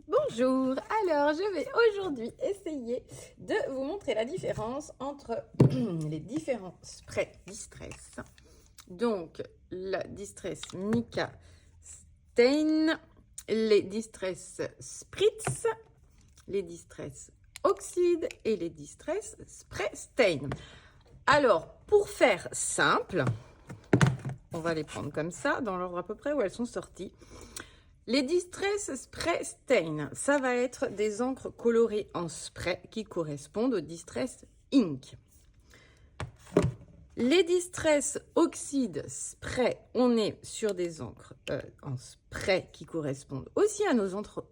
Bonjour, alors je vais aujourd'hui essayer de vous montrer la différence entre les différents sprays Distress. Donc la Distress Mica Stain, les Distress Spritz, les Distress Oxide et les Distress Spray Stain. Alors pour faire simple, on va les prendre comme ça, dans l'ordre à peu près où elles sont sorties. Les Distress Spray Stain, ça va être des encres colorées en spray qui correspondent aux Distress Ink. Les Distress Oxide Spray, on est sur des encres en spray qui correspondent aussi à nos encres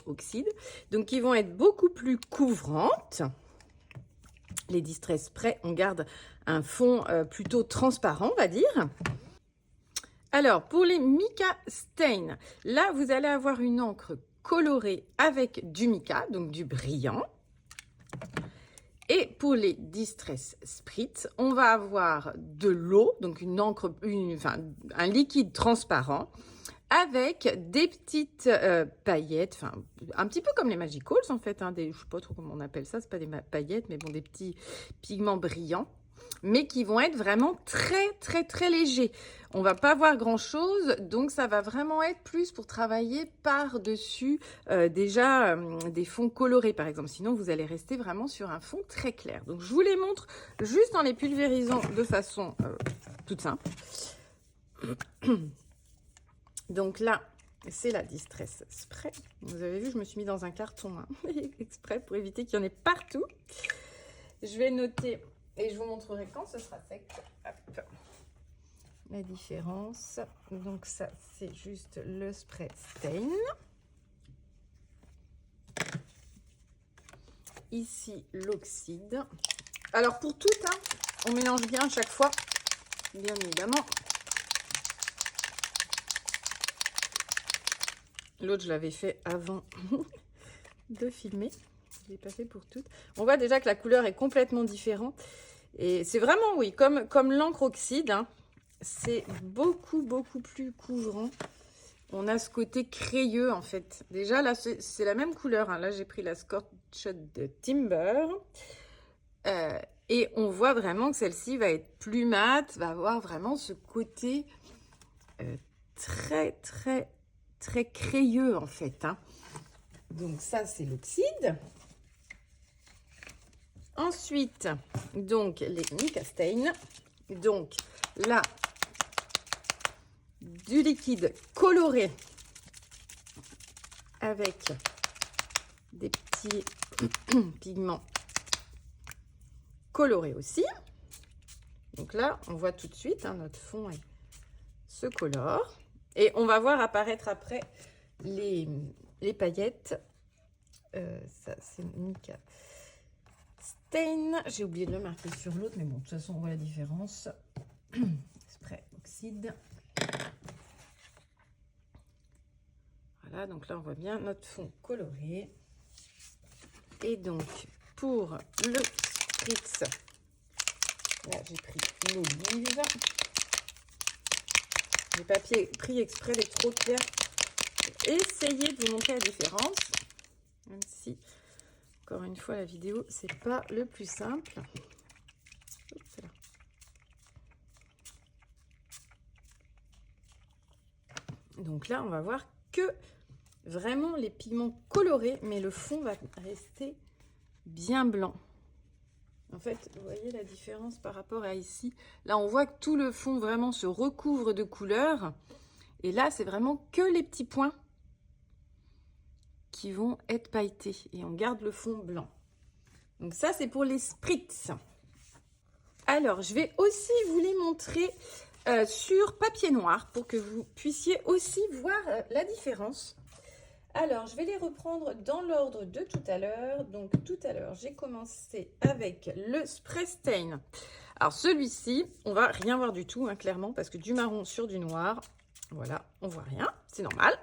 oxyde, donc qui vont être beaucoup plus couvrantes. Les Distress Spray, on garde un fond plutôt transparent, on va dire. Alors, pour les Mica Stain, là, vous allez avoir une encre colorée avec du mica, donc du brillant. Et pour les Distress Spritz, on va avoir de l'eau, donc une encre, un liquide transparent, avec des petites paillettes, un petit peu comme les Magicals en fait, je ne sais pas trop comment on appelle ça, c'est pas des paillettes, mais bon, des petits pigments brillants, mais qui vont être vraiment très légers. On va pas voir grand chose, donc ça va vraiment être plus pour travailler par-dessus des fonds colorés par exemple. Sinon vous allez rester vraiment sur un fond très clair. Donc je vous les montre juste en les pulvérisant de façon toute simple. Donc là, c'est la Distress Spray. Vous avez vu, je me suis mis dans un carton exprès pour éviter qu'il y en ait partout. Je vais noter et je vous montrerai quand ce sera sec. Hop. La différence. Donc ça, c'est juste le Spray Stain. Ici, l'oxyde. Alors pour tout, on mélange bien à chaque fois, bien évidemment. L'autre, je l'avais fait avant de filmer. Je ne l'ai pas fait pour toutes. On voit déjà que la couleur est complètement différente. Et c'est vraiment, oui, comme l'encre oxyde, c'est beaucoup plus couvrant. On a ce côté crayeux, en fait. Déjà, là, c'est la même couleur. Là, j'ai pris la Scorched de Timber. Et on voit vraiment que celle-ci va être plus mate, va avoir vraiment ce côté très crayeux en fait. Donc ça, c'est l'oxyde. Ensuite, donc les Mica Stain. Donc là, du liquide coloré avec des petits pigments colorés aussi. Donc là, on voit tout de suite, notre fond se colore. Et on va voir apparaître après les paillettes. Ça, c'est Mica Stain. J'ai oublié de le marquer sur l'autre, mais bon, de toute façon, on voit la différence. Spray oxyde. Voilà, donc là, on voit bien notre fond coloré. Et donc, pour le Spritz, là, j'ai pris l'olive. J'ai pas pris exprès d'être trop clair. Essayez de vous montrer la différence. Même si, encore une fois, la vidéo, c'est pas le plus simple. Oups, là. Donc là, on va voir que vraiment les pigments colorés, mais le fond va rester bien blanc. En fait, vous voyez la différence par rapport à ici. Là, on voit que tout le fond vraiment se recouvre de couleurs. Et là, c'est vraiment que les petits points qui vont être pailletés. Et on garde le fond blanc. Donc ça, c'est pour les Spritz. Alors, je vais aussi vous les montrer sur papier noir pour que vous puissiez aussi voir la différence. Alors, je vais les reprendre dans l'ordre de tout à l'heure. Donc, tout à l'heure, j'ai commencé avec le Spray Stain. Alors, celui-ci, on va rien voir du tout, clairement, parce que du marron sur du noir, voilà, on voit rien. C'est normal.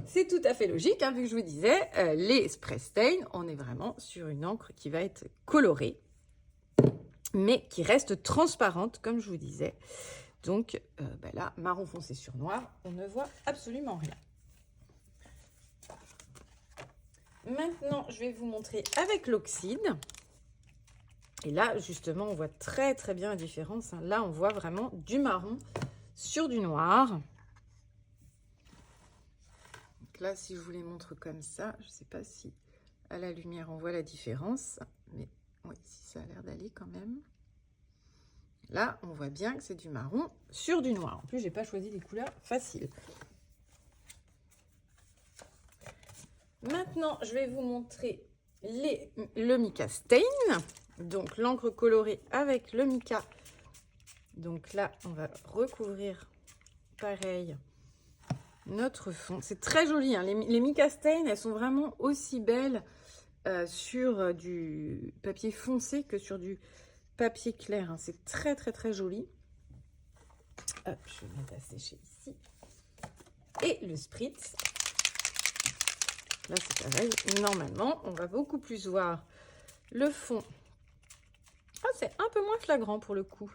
C'est tout à fait logique, vu que je vous disais, les Spray Stain, on est vraiment sur une encre qui va être colorée, mais qui reste transparente, comme je vous disais. Donc, là, marron foncé sur noir, on ne voit absolument rien. Maintenant, je vais vous montrer avec l'oxyde. Et là, justement, on voit très très bien la différence. Là, on voit vraiment du marron sur du noir. Donc là, si je vous les montre comme ça, je ne sais pas si à la lumière on voit la différence. Mais oui, si ça a l'air d'aller quand même. Là, on voit bien que c'est du marron sur du noir. En plus, j'ai pas choisi des couleurs faciles. Maintenant, je vais vous montrer le mica stain. Donc, l'encre colorée avec le mica. Donc là, on va recouvrir pareil notre fond. C'est très joli. Hein. Les mica stain, elles sont vraiment aussi belles sur du papier foncé que sur du papier clair. Hein. C'est très, très, très joli. Hop, je vais mettre à sécher ici. Et le spritz. Là, c'est pareil. Normalement, on va beaucoup plus voir le fond. Ah, c'est un peu moins flagrant pour le coup.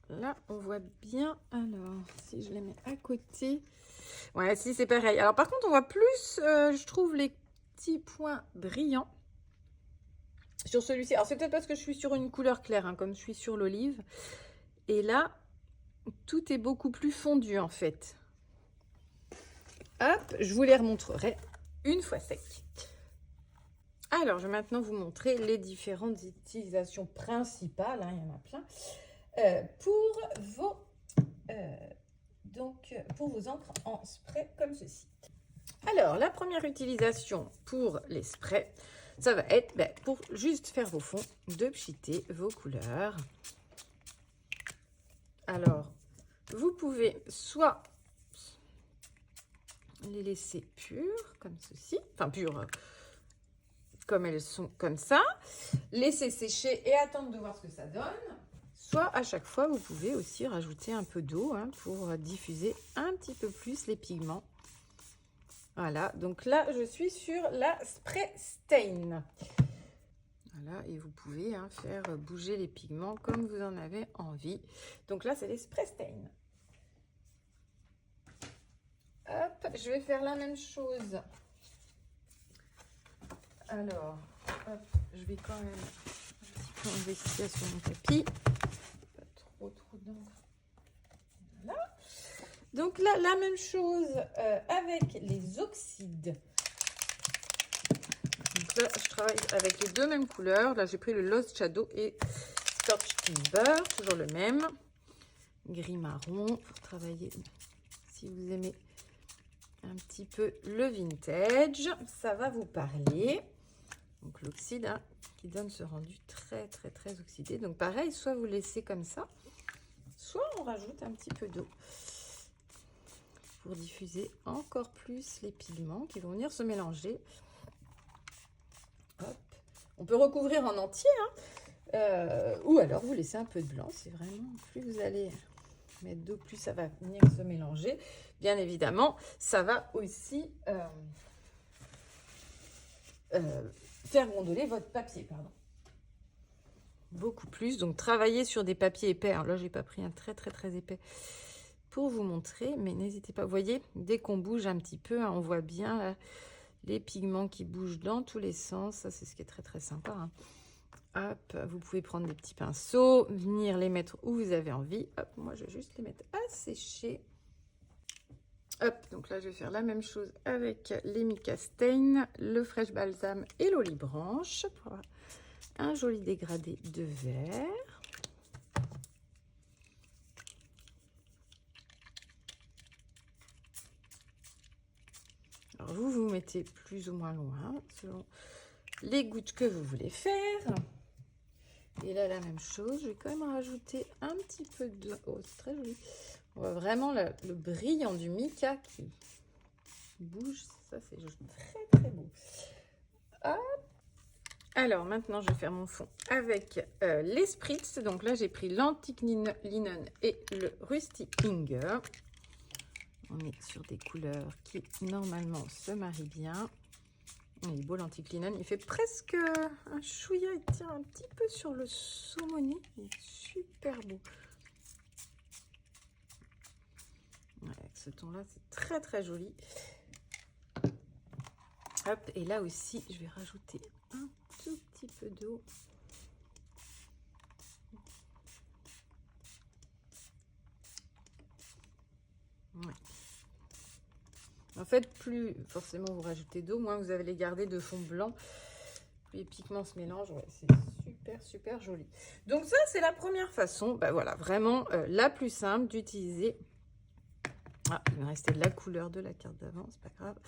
Là, on voit bien. Alors, si je les mets à côté. Ouais, si, c'est pareil. Alors, par contre, on voit plus, je trouve, les petits points brillants sur celui-ci. Alors, c'est peut-être parce que je suis sur une couleur claire, hein, comme je suis sur l'olive. Et là, tout est beaucoup plus fondu, en fait. Hop, je vous les remontrerai une fois sec. Alors, je vais maintenant vous montrer les différentes utilisations principales. Hein, il y en a plein. Pour vos encres en spray comme ceci. Alors, la première utilisation pour les sprays, ça va être pour juste faire vos fonds, de pchiter vos couleurs. Alors, vous pouvez soit les laisser pures, comme ceci, enfin pures, comme elles sont comme ça, laisser sécher et attendre de voir ce que ça donne. Soit à chaque fois, vous pouvez aussi rajouter un peu d'eau hein, pour diffuser un petit peu plus les pigments. Voilà, donc là, je suis sur la Spray Stain. Voilà, et vous pouvez hein, faire bouger les pigments comme vous en avez envie. Donc là, c'est les Spray Stain. Hop, je vais faire la même chose. Alors, hop, je vais quand même un petit peu enlever ce qu'il y a sur mon tapis. Pas trop d'encre. Voilà. Donc là, la même chose avec les oxydes. Donc là, je travaille avec les deux mêmes couleurs. Là, j'ai pris le Lost Shadow et Torch Timber, toujours le même. Gris-marron pour travailler, si vous aimez un petit peu le vintage, ça va vous parler. Donc l'oxyde hein, qui donne ce rendu très, très, très oxydé. Donc pareil, soit vous laissez comme ça, soit on rajoute un petit peu d'eau pour diffuser encore plus les pigments qui vont venir se mélanger. Hop. On peut recouvrir en entier, hein, ou alors vous laissez un peu de blanc. C'est vraiment, plus vous allez mettre d'eau, plus ça va venir se mélanger. Bien évidemment, ça va aussi faire gondoler votre papier, pardon. Beaucoup plus. Donc, travaillez sur des papiers épais. Alors là, j'ai pas pris un très, très, très épais pour vous montrer, mais n'hésitez pas. Vous voyez, dès qu'on bouge un petit peu, hein, on voit bien là, les pigments qui bougent dans tous les sens. Ça, c'est ce qui est très, très sympa. Hein. Hop, vous pouvez prendre des petits pinceaux, venir les mettre où vous avez envie. Hop, moi, je vais juste les mettre à sécher. Hop, donc là, je vais faire la même chose avec les mica stain, le fresh balsam et l'olibranche pour avoir un joli dégradé de vert. Alors, vous mettez plus ou moins loin selon les gouttes que vous voulez faire. Et là, la même chose, je vais quand même rajouter un petit peu de... Oh, c'est très joli. On voit vraiment le brillant du mica qui bouge. Ça, c'est très, très beau. Hop. Alors, maintenant, je vais faire mon fond avec les spritz. Donc là, j'ai pris l'Antique Linen et le Rusty Inger. On est sur des couleurs qui, normalement, se marient bien. Il est beau l'Antique Linen, il fait presque un chouïa, il tire un petit peu sur le saumoné, il est super beau. Ouais, avec ce ton là, c'est très très joli. Hop, et là aussi, je vais rajouter un tout petit peu d'eau. Ouais. En fait, plus forcément vous rajoutez d'eau, moins vous allez garder de fond blanc. Plus les pigments se mélangent, ouais, c'est super, super joli. Donc ça, c'est la première façon, bah voilà, vraiment la plus simple d'utiliser. Ah, il me restait de la couleur de la carte d'avant, c'est pas grave.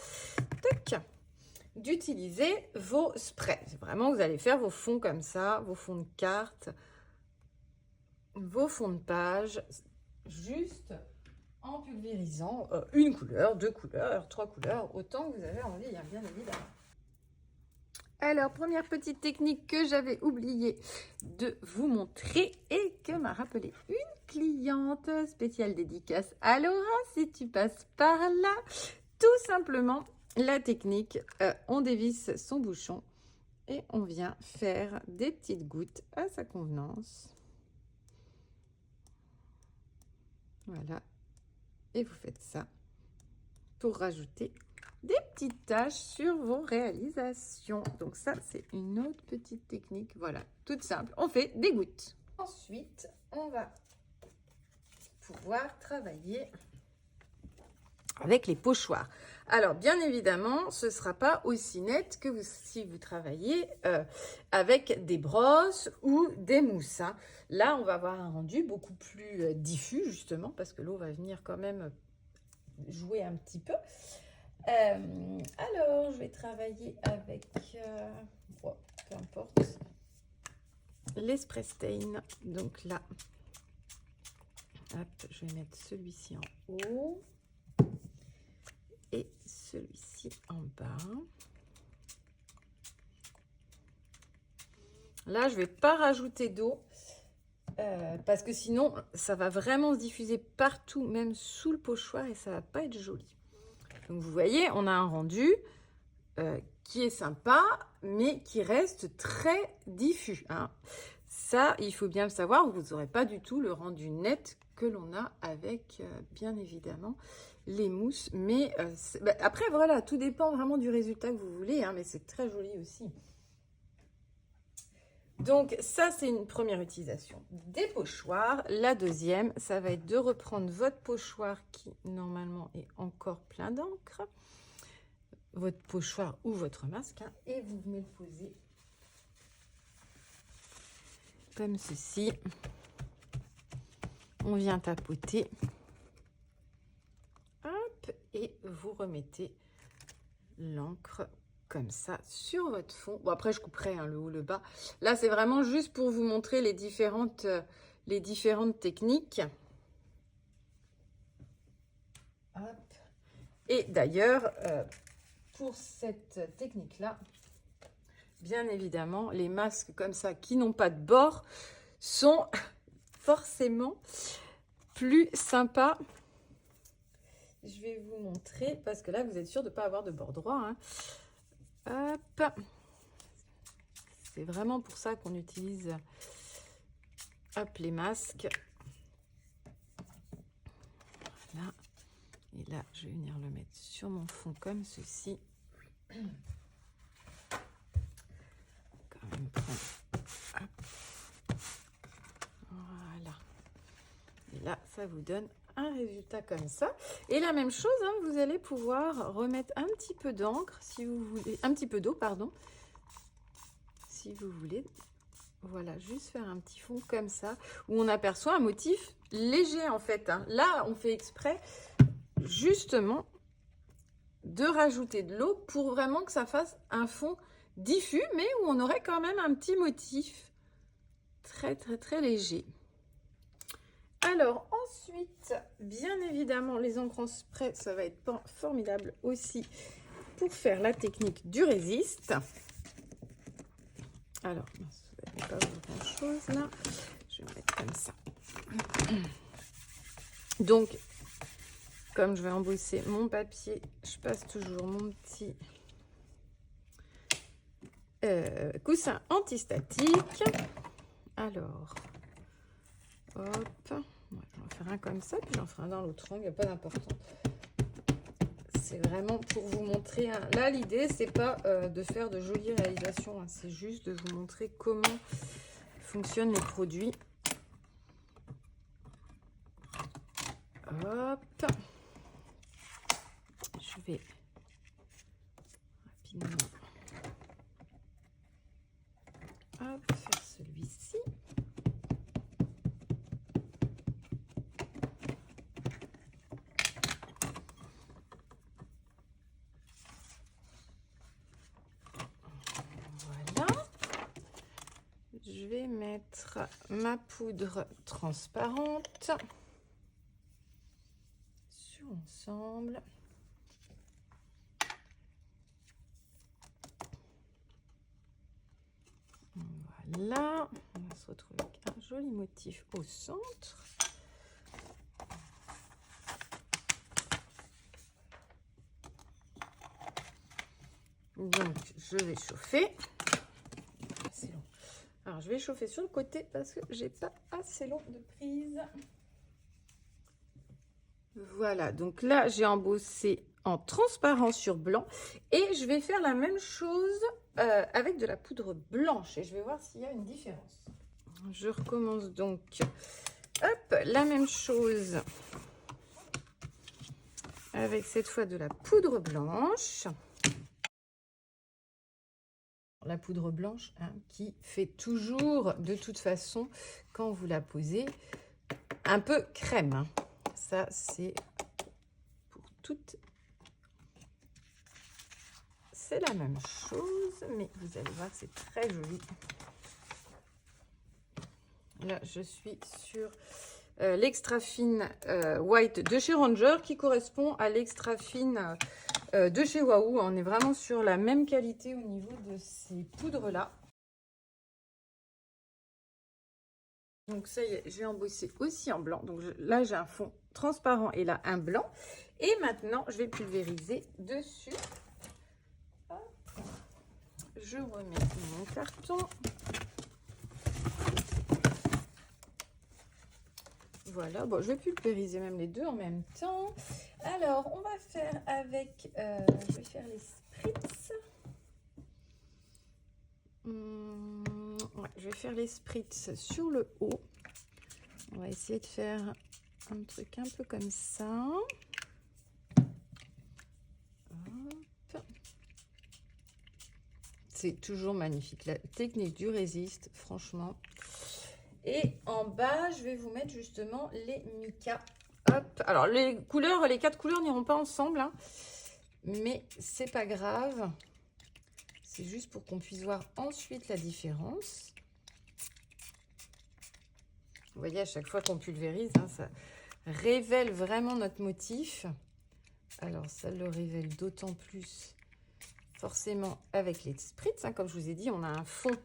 Tac. D'utiliser vos sprays. Vraiment, vous allez faire vos fonds comme ça, vos fonds de carte, vos fonds de page, juste en pulvérisant une couleur, 2 couleurs, 3 couleurs, autant que vous avez envie, bien évidemment. Alors, première petite technique que j'avais oublié de vous montrer et que m'a rappelé une cliente spéciale dédicace à Laura, si tu passes par là. Tout simplement, la technique, on dévisse son bouchon et on vient faire des petites gouttes à sa convenance. Voilà. Et vous faites ça pour rajouter des petites taches sur vos réalisations. Donc ça, c'est une autre petite technique. Voilà, toute simple. On fait des gouttes. Ensuite, on va pouvoir travailler avec les pochoirs. Alors, bien évidemment, ce ne sera pas aussi net que si vous travaillez avec des brosses ou des mousses. Hein. Là, on va avoir un rendu beaucoup plus diffus, justement, parce que l'eau va venir quand même jouer un petit peu. Alors, je vais travailler avec, bon, peu importe, les spray stain. Donc là, hop, je vais mettre celui-ci en haut et celui-ci en bas. Là, je ne vais pas rajouter d'eau parce que sinon, ça va vraiment se diffuser partout, même sous le pochoir, et ça ne va pas être joli. Donc, vous voyez, on a un rendu qui est sympa, mais qui reste très diffus. Hein. Ça, il faut bien le savoir, vous n'aurez pas du tout le rendu net que l'on a avec, bien évidemment, les mousses. Mais bah, après, voilà, tout dépend vraiment du résultat que vous voulez, hein, mais c'est très joli aussi. Donc, ça, c'est une première utilisation des pochoirs. La deuxième, ça va être de reprendre votre pochoir qui, normalement, est encore plein d'encre. Votre pochoir ou votre masque, hein, et vous venez le poser comme ceci. On vient tapoter. Hop, et vous remettez l'encre comme ça sur votre fond. Bon, après, je couperai hein, le haut, le bas. Là, c'est vraiment juste pour vous montrer les différentes techniques. Hop. Et d'ailleurs, pour cette technique-là, bien évidemment, les masques comme ça qui n'ont pas de bord sont forcément plus sympas. Je vais vous montrer parce que là, vous êtes sûr de ne pas avoir de bord droit. Hein. Hop. C'est vraiment pour ça qu'on utilise hop, les masques. Voilà. Et là, je vais venir le mettre sur mon fond comme ceci. Quand même prendre. Hop. Voilà. Et là, ça vous donne un résultat comme ça. Et la même chose, hein, vous allez pouvoir remettre un petit peu d'encre, si vous voulez, un petit peu d'eau, pardon, si vous voulez. Voilà, juste faire un petit fond comme ça, où on aperçoit un motif léger en fait. Hein. Là, on fait exprès, justement, de rajouter de l'eau pour vraiment que ça fasse un fond diffus, mais où on aurait quand même un petit motif très, très, très léger. Alors, ensuite, bien évidemment, les encres en spray, ça va être formidable aussi pour faire la technique du résiste. Alors, ça ne va pas grand-chose là. Je vais mettre comme ça. Donc, comme je vais embosser mon papier, je passe toujours mon petit coussin antistatique. Alors, hop, ouais, j'en vais faire un comme ça, puis j'en ferai un dans l'autre angle, il n'y a pas d'importance. c'est vraiment pour vous montrer. Là, l'idée, c'est pas de faire de jolies réalisations. Hein, c'est juste de vous montrer comment fonctionnent les produits. Hop. Je vais rapidement faire celui-ci. Je vais mettre ma poudre transparente sur l'ensemble. Voilà, on va se retrouver avec un joli motif au centre. Donc, je vais chauffer. C'est long. Alors, je vais chauffer sur le côté parce que j'ai pas assez long de prise. Voilà, donc là, j'ai embossé en transparent sur blanc. Et je vais faire la même chose avec de la poudre blanche. Et je vais voir s'il y a une différence. Je recommence donc. Hop, la même chose avec cette fois de la poudre blanche. La poudre blanche hein, qui fait toujours, de toute façon, quand vous la posez, un peu crème. Hein. Ça, c'est pour toutes. C'est la même chose, mais vous allez voir, c'est très joli. Là, je suis sur l'extra fine white de chez Ranger qui correspond à l'extra fine de chez Waouh. On est vraiment sur la même qualité au niveau de ces poudres-là. Donc ça y est, j'ai embossé aussi en blanc. Donc là, j'ai un fond transparent et là, un blanc. Et maintenant, je vais pulvériser dessus. Hop. Je remets mon carton. Voilà, bon, je vais pulvériser même les deux en même temps. Alors, on va faire avec... je vais faire les spritz. Ouais, je vais faire les spritz sur le haut. On va essayer de faire un truc un peu comme ça. C'est toujours magnifique. La technique du résiste, franchement. Et en bas, je vais vous mettre justement les mica. Hop. Alors, les couleurs, les 4 couleurs n'iront pas ensemble. Hein, mais c'est pas grave. C'est juste pour qu'on puisse voir ensuite la différence. Vous voyez, à chaque fois qu'on pulvérise, hein, ça révèle vraiment notre motif. Alors, ça le révèle d'autant plus forcément avec les spritz. Hein, comme je vous ai dit, on a un fond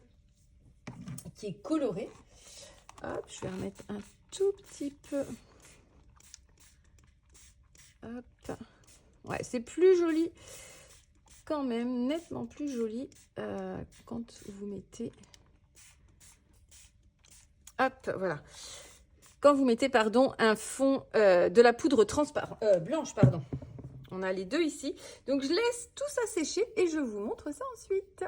qui est coloré. Hop, je vais remettre un tout petit peu. Hop. Ouais, c'est plus joli quand même, nettement plus joli quand vous mettez... Hop, voilà. Quand vous mettez, pardon, un fond de la poudre transparente, blanche, pardon. On a les deux ici. Donc, je laisse tout ça sécher et je vous montre ça ensuite.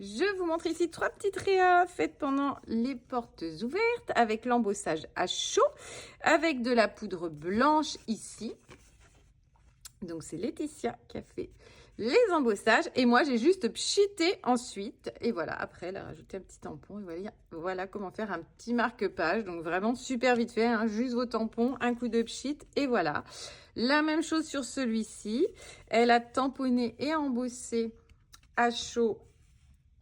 Je vous montre ici 3 petites réas faites pendant les portes ouvertes avec l'embossage à chaud, avec de la poudre blanche ici. Donc, c'est Laetitia qui a fait les embossages. Et moi, j'ai juste pchité ensuite. Et voilà, après, elle a rajouté un petit tampon. Et voilà comment faire un petit marque-page. Donc, vraiment super vite fait. Hein, juste vos tampons, un coup de pchit. Et voilà. La même chose sur celui-ci. Elle a tamponné et embossé à chaud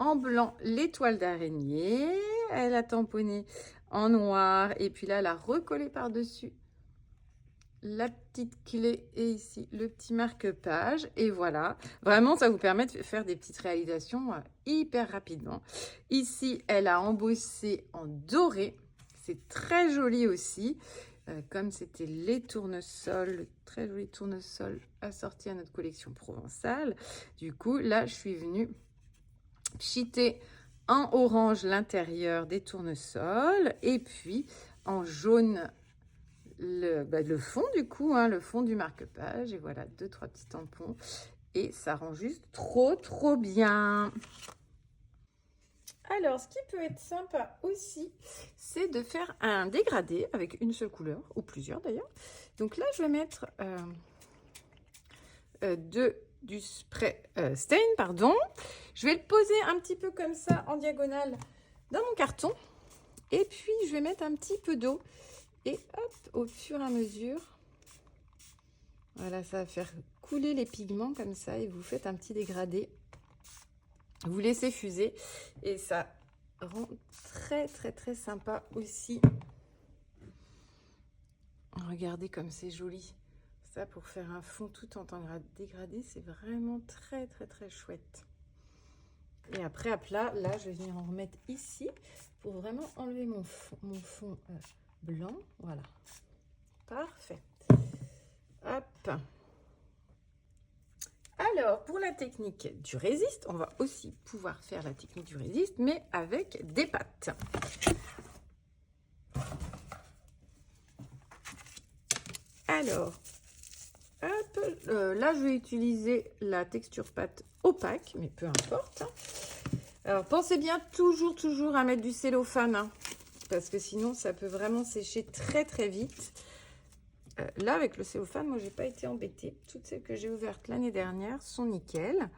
en blanc l'étoile d'araignée. Elle a tamponné en noir. Et puis là, elle a recollé par-dessus la petite clé et ici le petit marque-page. Et voilà, vraiment ça vous permet de faire des petites réalisations hyper rapidement. Ici, elle a embossé en doré. C'est très joli aussi. Comme c'était les tournesols, très joli tournesol assorti à notre collection provençale. Du coup, là, je suis venue pchiter en orange l'intérieur des tournesols et puis en jaune le fond du coup, hein, le fond du marque-page. Et voilà, 2-3 petits tampons. Et ça rend juste trop bien. Alors, ce qui peut être sympa aussi, c'est de faire un dégradé avec une seule couleur, ou plusieurs d'ailleurs. Donc là, je vais mettre du spray stain, pardon. Je vais le poser un petit peu comme ça, en diagonale, dans mon carton. Et puis, je vais mettre un petit peu d'eau. Et hop, au fur et à mesure, voilà, ça va faire couler les pigments comme ça. Et vous faites un petit dégradé. Vous laissez fuser et ça rend très sympa aussi. Regardez comme c'est joli. Ça, pour faire un fond tout en temps dégradé, c'est vraiment très chouette. Et après, à plat, là, je vais venir en remettre ici pour vraiment enlever mon fond blanc. Voilà. Parfait. Hop. Alors, pour la technique du résiste, on va aussi pouvoir faire la technique du résiste, mais avec des pâtes. Alors, hop, là, je vais utiliser la texture pâte opaque, mais peu importe. Alors, pensez bien toujours à mettre du cellophane, hein, parce que sinon, ça peut vraiment sécher très vite. Là, avec le cellophane, moi, j'ai pas été embêtée. Toutes celles que j'ai ouvertes l'année dernière sont nickel.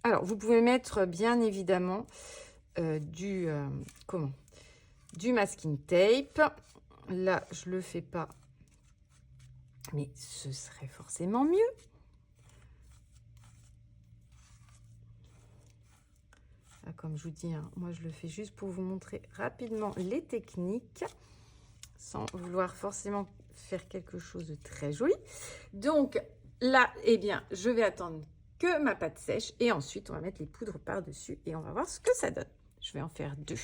Alors, vous pouvez mettre, bien évidemment, du masking tape. Là, je le fais pas, mais ce serait forcément mieux. Là, comme je vous dis, hein, moi, je le fais juste pour vous montrer rapidement les techniques, sans vouloir forcément faire quelque chose de très joli. Donc là, eh bien, je vais attendre que ma pâte sèche et ensuite on va mettre les poudres par dessus et on va voir ce que ça donne. Je vais en faire 2.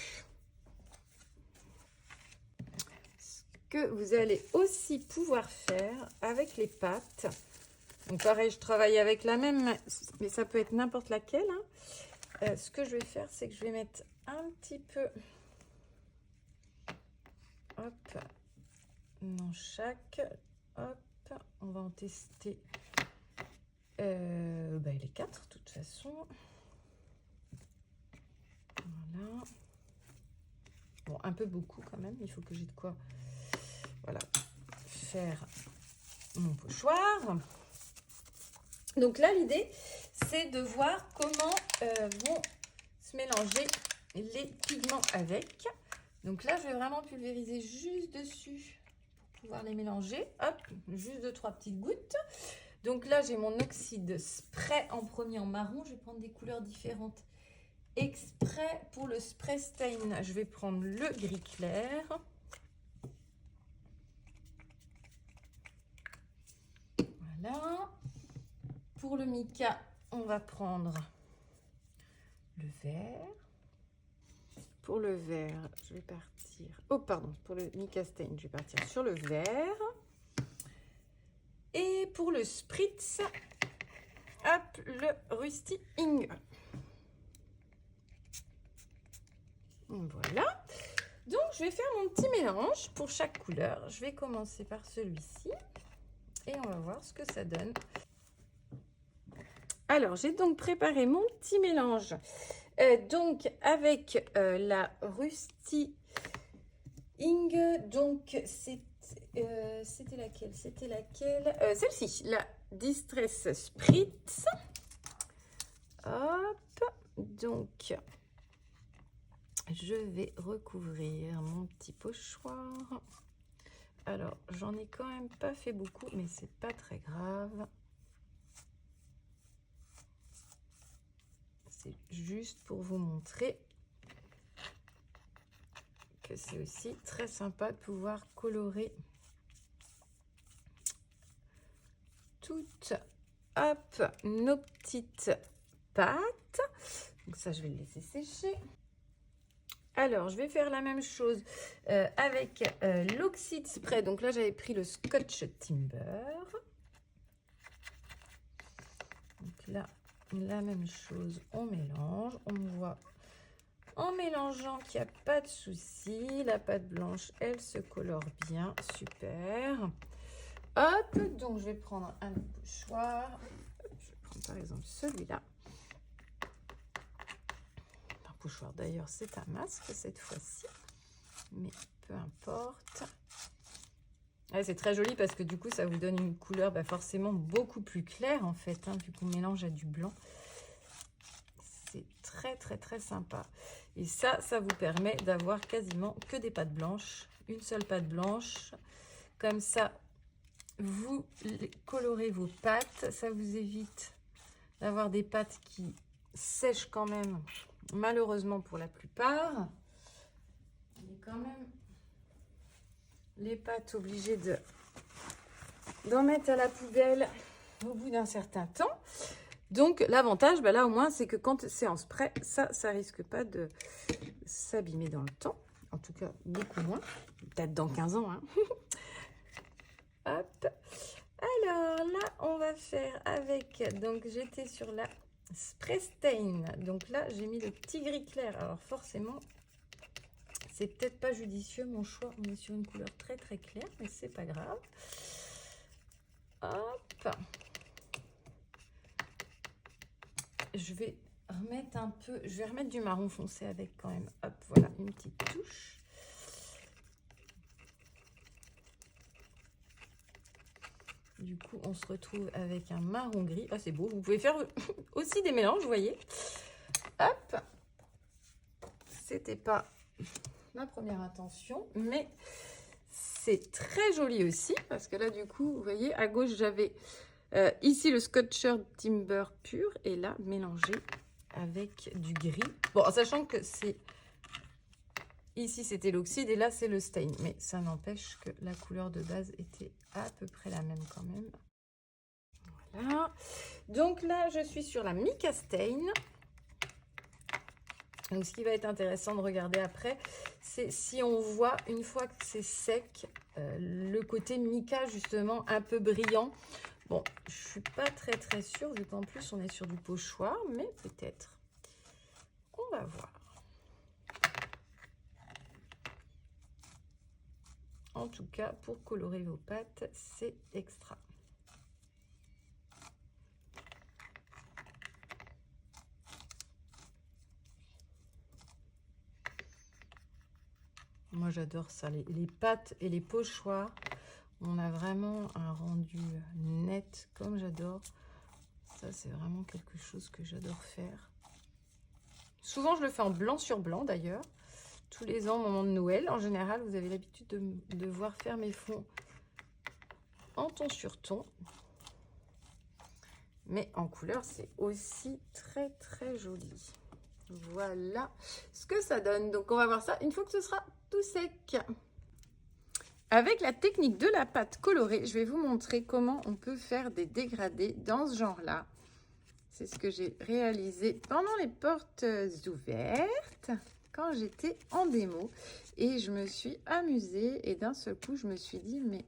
Ce que vous allez aussi pouvoir faire avec les pâtes, donc pareil, je travaille avec la même, mais ça peut être n'importe laquelle, hein. Ce que je vais faire, c'est que je vais mettre un petit peu, hop, dans chaque, hop, on va en tester les 4 de toute façon. Voilà. Bon, un peu beaucoup quand même, il faut que j'ai de quoi, voilà, faire mon pochoir. Donc là, l'idée, c'est de voir comment vont se mélanger les pigments avec. Donc là, je vais vraiment pulvériser juste dessus pour pouvoir les mélanger. Hop, juste 2-3 petites gouttes. Donc là, j'ai mon oxyde spray en premier en marron. Je vais prendre des couleurs différentes exprès pour le spray stain. Je vais prendre le gris clair. Voilà. Pour le mica, on va prendre le vert. Pour le vert, je vais partir... Oh, pardon. Pour le mica stain, je vais partir sur le vert. Et pour le spritz, hop, le Rusty Ink. Voilà. Donc, je vais faire mon petit mélange pour chaque couleur. Je vais commencer par celui-ci. Et on va voir ce que ça donne. Alors, j'ai donc préparé mon petit mélange. Donc, avec la Rusty Ink. Donc, c'était laquelle? C'était laquelle? Celle-ci, la Distress Spritz. Hop. Donc, je vais recouvrir mon petit pochoir. Alors, j'en ai quand même pas fait beaucoup, mais c'est pas très grave. C'est juste pour vous montrer que c'est aussi très sympa de pouvoir colorer toutes, hop, nos petites pâtes. Donc ça, je vais le laisser sécher. Alors, je vais faire la même chose avec l'oxyde spray. Donc là, j'avais pris le Scotch Timber. Donc là, la même chose, on mélange, on voit En mélangeant qu'il n'y a pas de souci, la pâte blanche, elle se colore bien, super. Hop, donc je vais prendre un pochoir. Je vais prendre par exemple celui-là. Un pochoir d'ailleurs, c'est un masque cette fois-ci, mais peu importe. Ah, c'est très joli parce que du coup, ça vous donne une couleur forcément beaucoup plus claire en fait, hein, vu qu'on mélange à du blanc. C'est très très très sympa. Et ça vous permet d'avoir quasiment que des pâtes blanches, une seule pâte blanche. Comme ça, vous colorez vos pâtes. Ça vous évite d'avoir des pâtes qui sèchent quand même, malheureusement pour la plupart. Il est quand même les pâtes obligées d'en mettre à la poubelle au bout d'un certain temps. Donc l'avantage, là au moins, c'est que quand c'est en spray, ça risque pas de s'abîmer dans le temps. En tout cas, beaucoup moins. Peut-être dans 15 ans. Hein. Hop. Alors là, on va faire avec... Donc j'étais sur la Spray Stain. Donc là, j'ai mis le petit gris clair. Alors forcément, c'est peut-être pas judicieux mon choix. On est sur une couleur très très claire, mais c'est pas grave. Hop. Je vais remettre un peu, je vais remettre du marron foncé avec quand même. Hop, voilà, une petite touche. Du coup, on se retrouve avec un marron gris. Ah, c'est beau. Vous pouvez faire aussi des mélanges, vous voyez. Hop. C'était pas ma première intention, mais c'est très joli aussi parce que là, du coup, vous voyez, à gauche, j'avais ici le Scotcher Timber pur et là, mélangé avec du gris. Bon, en sachant que c'est... Ici, c'était l'oxyde et là, c'est le stain. Mais ça n'empêche que la couleur de base était à peu près la même quand même. Voilà. Donc là, je suis sur la Mica Stain. Donc, ce qui va être intéressant de regarder après, c'est si on voit, une fois que c'est sec, le côté mica, justement, un peu brillant. Bon, je ne suis pas très très sûre, vu qu'en plus, on est sur du pochoir, mais peut-être. On va voir. En tout cas, pour colorer vos pâtes, c'est extra. Moi, j'adore ça. Les pâtes et les pochoirs, on a vraiment un rendu net, comme j'adore. Ça, c'est vraiment quelque chose que j'adore faire. Souvent, je le fais en blanc sur blanc, d'ailleurs. Tous les ans, au moment de Noël, en général, vous avez l'habitude de voir faire mes fonds en ton sur ton. Mais en couleur, c'est aussi très, très joli. Voilà ce que ça donne. Donc, on va voir ça une fois que ce sera tout sec. Avec la technique de la pâte colorée, je vais vous montrer comment on peut faire des dégradés dans ce genre-là. C'est ce que j'ai réalisé pendant les portes ouvertes, quand j'étais en démo. Et je me suis amusée et d'un seul coup, je me suis dit, mais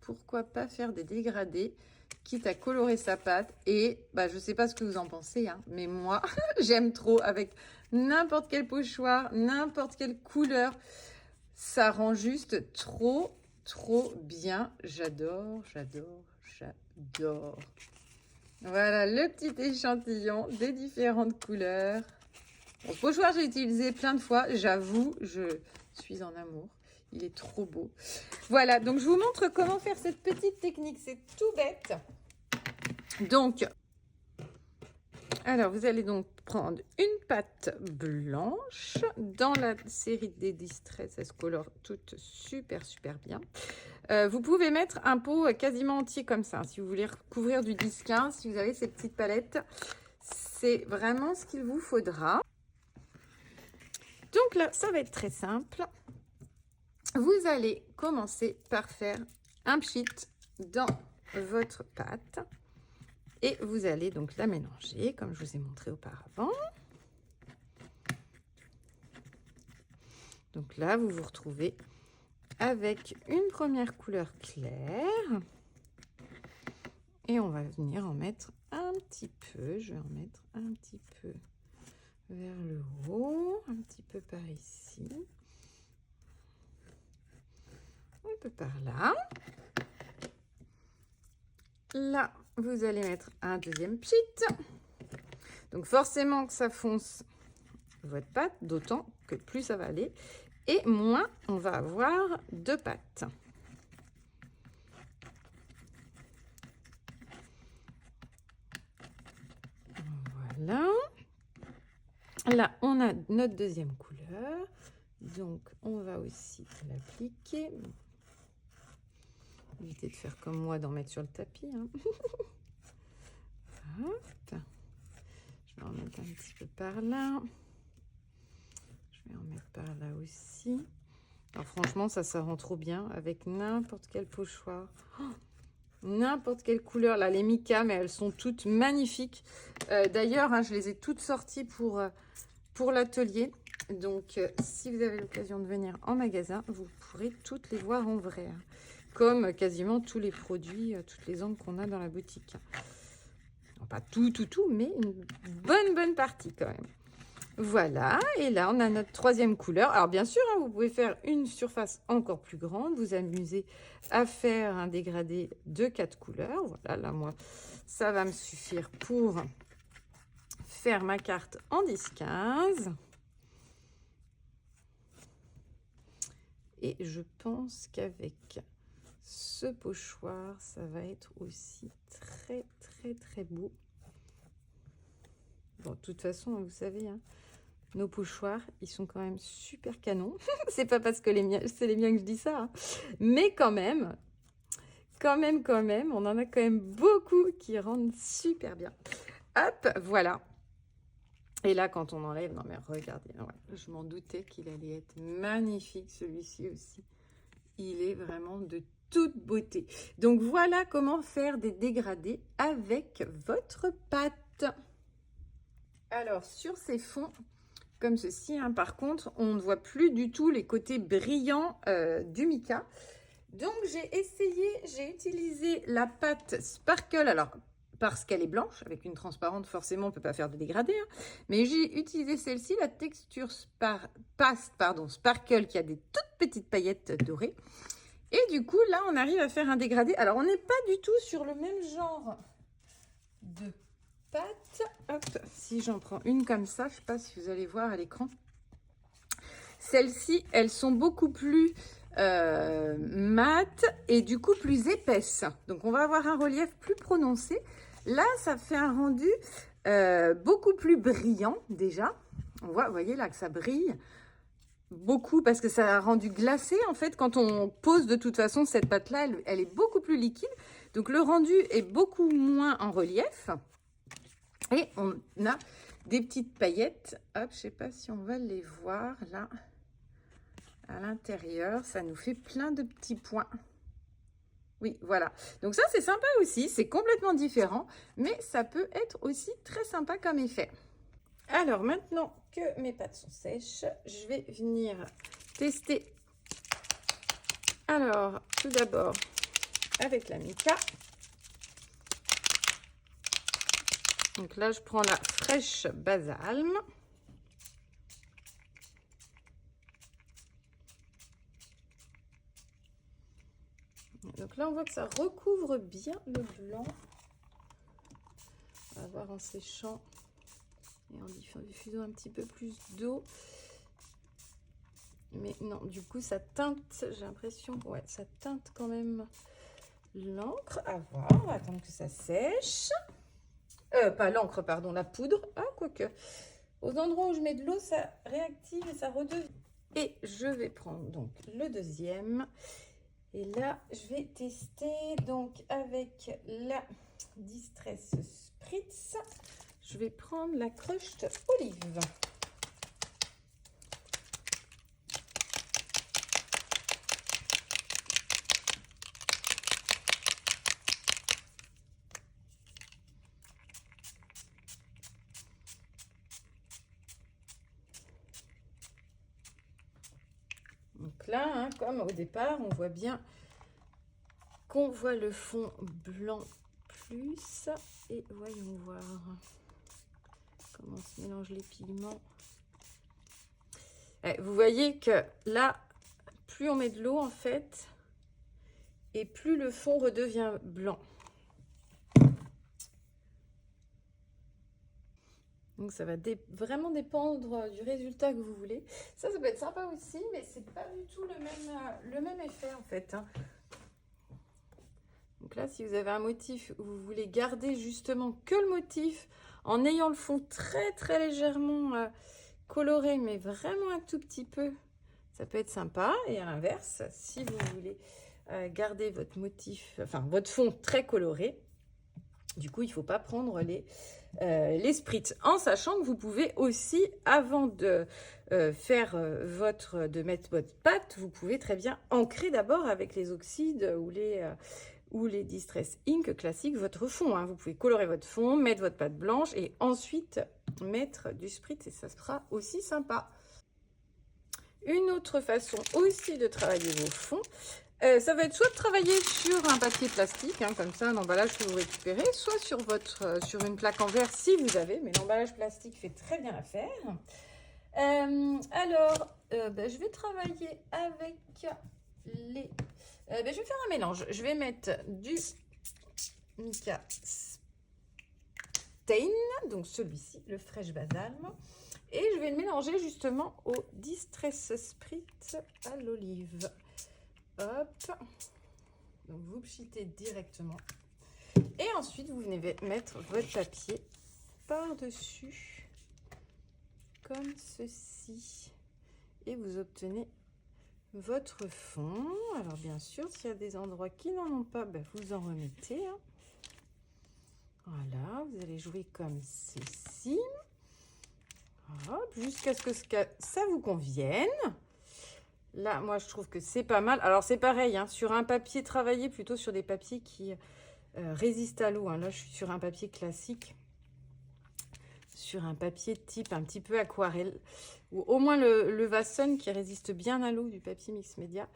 pourquoi pas faire des dégradés, quitte à colorer sa pâte. Et je ne sais pas ce que vous en pensez, hein, mais moi, j'aime trop avec n'importe quel pochoir, n'importe quelle couleur. Ça rend juste trop bien. J'adore, j'adore, j'adore. Voilà le petit échantillon des différentes couleurs. Bon, ce pochoir, j'ai utilisé plein de fois. J'avoue, je suis en amour. Il est trop beau. Voilà, donc je vous montre comment faire cette petite technique. C'est tout bête. Donc, alors vous allez donc prendre une pâte blanche. Dans la série des Distress, elle se colore toute super bien. Vous pouvez mettre un pot quasiment entier comme ça, si vous voulez recouvrir du 10-15, si vous avez ces petites palettes. C'est vraiment ce qu'il vous faudra. Donc là, ça va être très simple. Vous allez commencer par faire un pchit dans votre pâte. Et vous allez donc la mélanger, comme je vous ai montré auparavant. Donc là, vous vous retrouvez avec une première couleur claire. Et on va venir en mettre un petit peu. Je vais en mettre un petit peu vers le haut, un petit peu par ici, un peu par là. Là, vous allez mettre un deuxième pchit. Donc forcément que ça fonce votre pâte, d'autant que plus ça va aller et moins on va avoir de pâte. Voilà. Là, on a notre deuxième couleur. Donc, on va aussi l'appliquer. Évitez de faire comme moi, d'en mettre sur le tapis. Hein. Hop. Je vais en mettre un petit peu par là. Je vais en mettre par là aussi. Alors franchement, ça rend trop bien avec n'importe quel pochoir. Oh, n'importe quelle couleur. Là, les Mika, mais elles sont toutes magnifiques. D'ailleurs, hein, je les ai toutes sorties pour l'atelier. Donc, si vous avez l'occasion de venir en magasin, vous pourrez toutes les voir en vrai. Hein. Comme quasiment tous les produits, toutes les encres qu'on a dans la boutique. Alors, pas tout, mais une bonne partie quand même. Voilà, et là, on a notre troisième couleur. Alors, bien sûr, hein, vous pouvez faire une surface encore plus grande, vous amuser à faire un dégradé de 4 couleurs. Voilà, là, moi, ça va me suffire pour faire ma carte en 10-15. Et je pense qu'avec ce pochoir, ça va être aussi très beau. Bon, de toute façon, vous savez, hein, nos pochoirs, ils sont quand même super canons. C'est pas parce que c'est les miens que je dis ça, hein. Mais quand même, on en a quand même beaucoup qui rendent super bien. Hop, voilà. Et là, quand on enlève, non mais regardez, ouais, je m'en doutais qu'il allait être magnifique, celui-ci aussi. Il est vraiment de toute beauté. Donc voilà comment faire des dégradés avec votre pâte. Alors sur ces fonds comme ceci, hein, par contre, on ne voit plus du tout les côtés brillants du Mika. Donc j'ai utilisé la pâte Sparkle. Alors parce qu'elle est blanche, avec une transparente, forcément, on ne peut pas faire de dégradé. Hein. Mais j'ai utilisé celle-ci, la texture Sparkle, qui a des toutes petites paillettes dorées. Et du coup, là, on arrive à faire un dégradé. Alors, on n'est pas du tout sur le même genre de pâte. Hop, si j'en prends une comme ça, je ne sais pas si vous allez voir à l'écran. Celles-ci, elles sont beaucoup plus mates et du coup plus épaisses. Donc, on va avoir un relief plus prononcé. Là, ça fait un rendu beaucoup plus brillant déjà. On voit, vous voyez là que ça brille beaucoup parce que ça a rendu glacé. En fait, quand on pose de toute façon cette pâte-là, elle est beaucoup plus liquide. Donc, le rendu est beaucoup moins en relief. Et on a des petites paillettes. Hop, je ne sais pas si on va les voir là. À l'intérieur, ça nous fait plein de petits points. Oui, voilà. Donc ça, c'est sympa aussi. C'est complètement différent, mais ça peut être aussi très sympa comme effet. Alors, maintenant que mes pâtes sont sèches, je vais venir tester. Alors, tout d'abord, avec la Mika. Donc là, je prends la fraîche Basalm. Donc là, on voit que ça recouvre bien le blanc. On va voir en séchant et en diffusant un petit peu plus d'eau. Mais non, du coup, ça teinte, j'ai l'impression, ouais, ça teinte quand même l'encre. À voir, on va attendre que ça sèche. Pas l'encre, pardon, la poudre. Ah, quoique. Aux endroits où je mets de l'eau, ça réactive et ça redevient. Et je vais prendre donc le deuxième. Et là, je vais tester donc avec la Distress Spritz. Je vais prendre la Crushed Olive. Donc là, hein, comme au départ, on voit bien qu'on voit le fond blanc plus. Et voyons voir comment on se mélange les pigments. Vous voyez que là, plus on met de l'eau en fait, et plus le fond redevient blanc. Donc ça va vraiment dépendre du résultat que vous voulez. Ça peut être sympa aussi, mais c'est pas du tout le même effet en fait. Hein. Donc là, si vous avez un motif où vous voulez garder justement que le motif, en ayant le fond très légèrement coloré, mais vraiment un tout petit peu, ça peut être sympa. Et à l'inverse, si vous voulez garder votre motif, enfin votre fond très coloré, du coup, il ne faut pas prendre les spritz, en sachant que vous pouvez aussi, avant de mettre votre pâte, vous pouvez très bien ancrer d'abord avec les oxydes ou les Distress Ink classiques votre fond. Hein. Vous pouvez colorer votre fond, mettre votre pâte blanche et ensuite mettre du spritz et ça sera aussi sympa. Une autre façon aussi de travailler vos fonds, ça va être soit de travailler sur un papier plastique, hein, comme ça, un emballage que vous récupérez, soit sur une plaque en verre si vous avez, mais l'emballage plastique fait très bien l'affaire. Je vais travailler avec les... je vais faire un mélange. Je vais mettre du Mica Stain, donc celui-ci, le Fresh Balsam, et je vais le mélanger justement au Distress Spritz à l'olive. Hop, donc vous pchitez directement et ensuite vous venez mettre votre papier par-dessus comme ceci et vous obtenez votre fond. Alors bien sûr, s'il y a des endroits qui n'en ont pas, vous en remettez. Hein. Voilà, vous allez jouer comme ceci. Hop, jusqu'à ce que ça vous convienne. Là, moi, je trouve que c'est pas mal. Alors, c'est pareil, hein, sur un papier, travailler plutôt sur des papiers qui résistent à l'eau. Hein. Là, je suis sur un papier classique, sur un papier type un petit peu aquarelle, ou au moins le Vasson qui résiste bien à l'eau du papier mix média.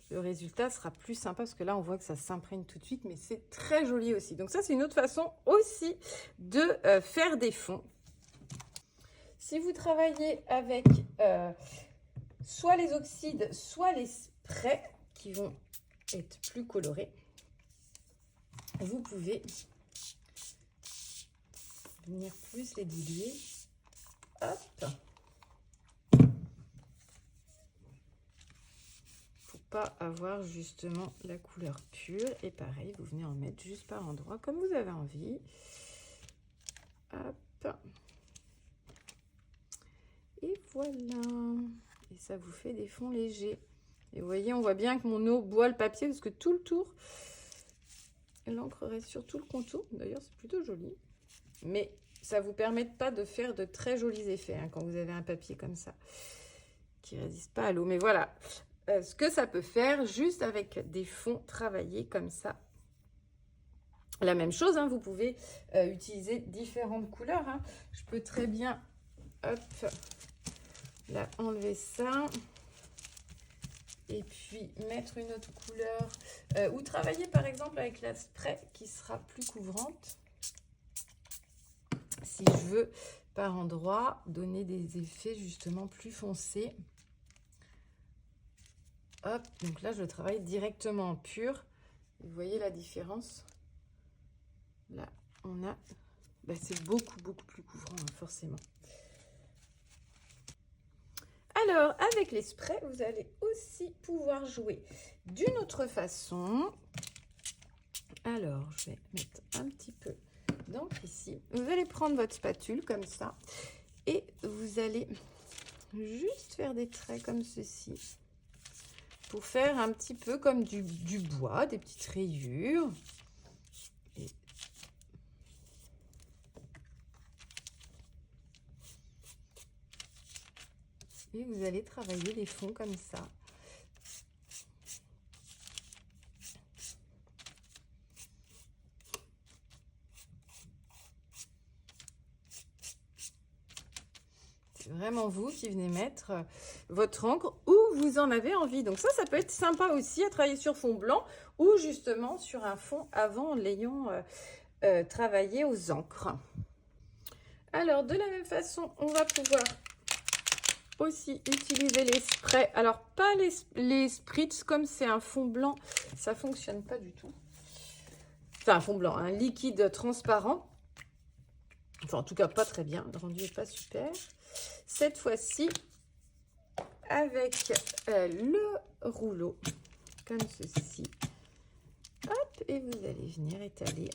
Le résultat sera plus sympa parce que là, on voit que ça s'imprègne tout de suite, mais c'est très joli aussi. Donc ça, c'est une autre façon aussi de faire des fonds. Si vous travaillez avec... soit les oxydes, soit les sprays qui vont être plus colorés. Vous pouvez venir plus les diluer. Hop. Pour pas avoir justement la couleur pure. Et pareil, vous venez en mettre juste par endroit comme vous avez envie. Hop. Et voilà. Et ça vous fait des fonds légers. Et vous voyez, on voit bien que mon eau boit le papier parce que tout le tour, l'encre reste sur tout le contour. D'ailleurs, c'est plutôt joli. Mais ça ne vous permet pas de faire de très jolis effets hein, quand vous avez un papier comme ça qui ne résiste pas à l'eau. Mais voilà ce que ça peut faire juste avec des fonds travaillés comme ça. La même chose, hein, vous pouvez utiliser différentes couleurs. Hein. Je peux très bien... Hop, là, enlever ça et puis mettre une autre couleur ou travailler par exemple avec la spray qui sera plus couvrante si je veux par endroit donner des effets justement plus foncés. Hop, donc là je travaille directement en pur. Vous voyez la différence? Là on a c'est beaucoup plus couvrant hein, forcément. Alors, avec les sprays, vous allez aussi pouvoir jouer d'une autre façon. Alors, je vais mettre un petit peu d'encre ici. Vous allez prendre votre spatule comme ça et vous allez juste faire des traits comme ceci pour faire un petit peu comme du bois, des petites rayures. Et vous allez travailler les fonds comme ça. C'est vraiment vous qui venez mettre votre encre où vous en avez envie. Donc ça peut être sympa aussi à travailler sur fond blanc ou justement sur un fond avant l'ayant travaillé aux encres. Alors, de la même façon, on va pouvoir aussi utiliser les sprays. Alors, pas les spritz, comme c'est un fond blanc, ça fonctionne pas du tout. Enfin, un fond blanc, un liquide transparent. Enfin, en tout cas, pas très bien. Le rendu n'est pas super. Cette fois-ci, avec le rouleau, comme ceci. Hop, et vous allez venir étaler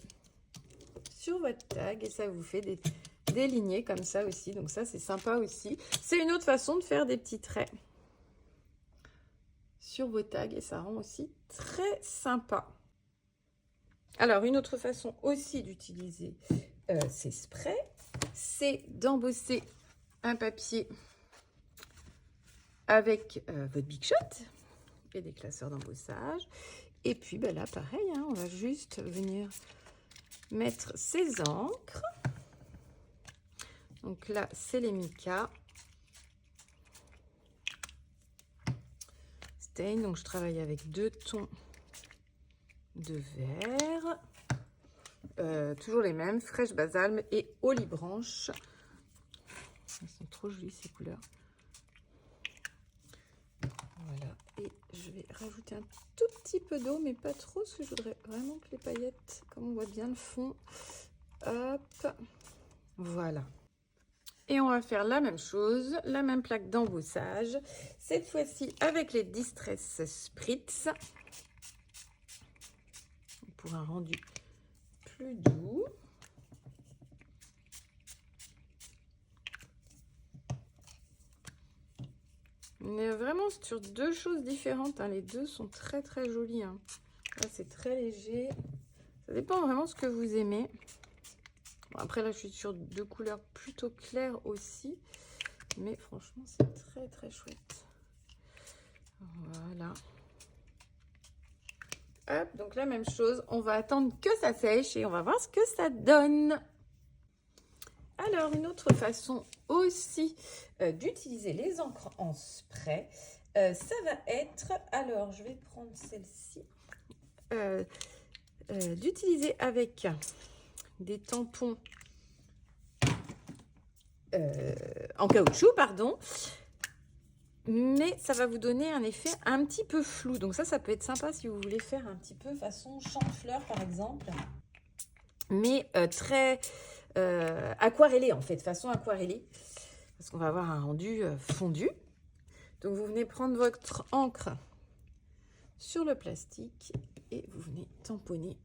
sur votre tag et ça vous fait des lignées comme ça aussi. Donc ça, c'est sympa aussi. C'est une autre façon de faire des petits traits sur vos tags et ça rend aussi très sympa. Alors, une autre façon aussi d'utiliser ces sprays, c'est d'embosser un papier avec votre Big Shot et des classeurs d'embossage. Et puis ben là, pareil, hein, on va juste venir mettre ces encres. Donc là, c'est les mica. Stain, donc je travaille avec 2 tons de vert. Toujours les mêmes, fraîche basalme et olivranche. Elles sont trop jolies ces couleurs. Voilà, et je vais rajouter un tout petit peu d'eau, mais pas trop, parce que je voudrais vraiment que les paillettes, comme on voit bien le fond, hop, voilà. Et on va faire la même chose, la même plaque d'embossage, cette fois-ci avec les Distress Spritz, pour un rendu plus doux. On est vraiment sur 2 choses différentes, hein. Les deux sont très très jolis, hein. Là, c'est très léger. Ça dépend vraiment de ce que vous aimez. Bon, après, là, je suis sur 2 couleurs plutôt claires aussi. Mais franchement, c'est très très chouette. Voilà. Hop, donc la même chose. On va attendre que ça sèche et on va voir ce que ça donne. Alors, une autre façon aussi d'utiliser les encres en spray, ça va être, alors je vais prendre celle-ci, d'utiliser avec des tampons en caoutchouc, pardon, mais ça va vous donner un effet un petit peu flou. Donc ça peut être sympa si vous voulez faire un petit peu façon champ de fleurs, par exemple, mais très aquarellé, en fait, façon aquarellée, parce qu'on va avoir un rendu fondu. Donc vous venez prendre votre encre sur le plastique et vous venez tamponner.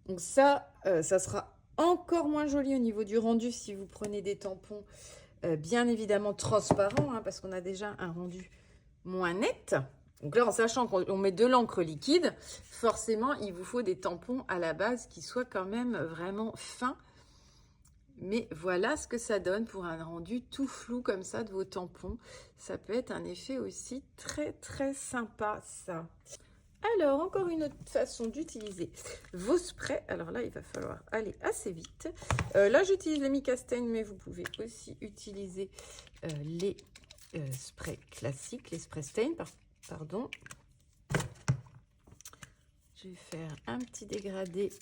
Donc ça sera encore moins joli au niveau du rendu si vous prenez des tampons bien évidemment transparents, hein, parce qu'on a déjà un rendu moins net. Donc là, en sachant qu'on met de l'encre liquide, forcément, il vous faut des tampons à la base qui soient quand même vraiment fins. Mais voilà ce que ça donne pour un rendu tout flou comme ça de vos tampons. Ça peut être un effet aussi très très sympa, ça. Alors, encore une autre façon d'utiliser vos sprays. Alors là, il va falloir aller assez vite. Là, j'utilise les Mica Stain, mais vous pouvez aussi utiliser les sprays classiques, les sprays Stain, pardon. Je vais faire un petit dégradé